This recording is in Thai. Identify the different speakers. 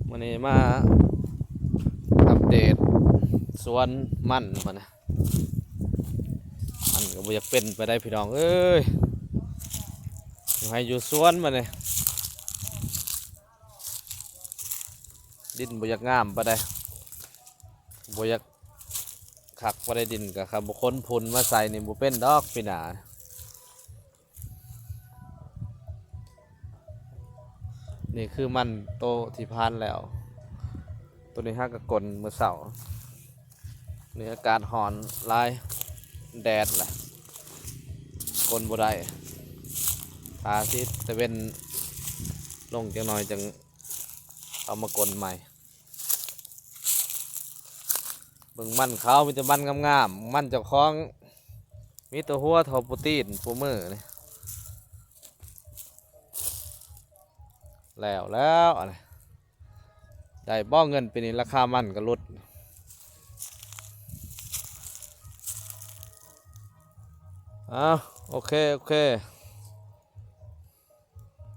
Speaker 1: วันนี้มาอัปเดตสวนมันมานะมันก็บ่อยากเป็นไปได้พี่น้องเอ้ยให้อยู่สวนมาเนี่ยดินบ่อยากงามไปได้บ่อยากขักไปได้ดินกับครับบุคคลพุนมาใส่นี่บ่เป็นดอกพี่นานี่คือมันโตที่พานแล้วตัวนี้ฮักกะกลมือเสานี่อากาศหอนลายแดดแหละกลบ่ได้ตาที่ตะเวนลงจังหน่อยจังเอามากลใหม่เบิ่งมันเขามีแต่มันงามๆมันเจ้าของมีตัวหัวทอโปรตีนฟูมือนี่แล้วอะไรได้บ้องเงินปีนี้ราคามันก็ลดอ้าวโอเค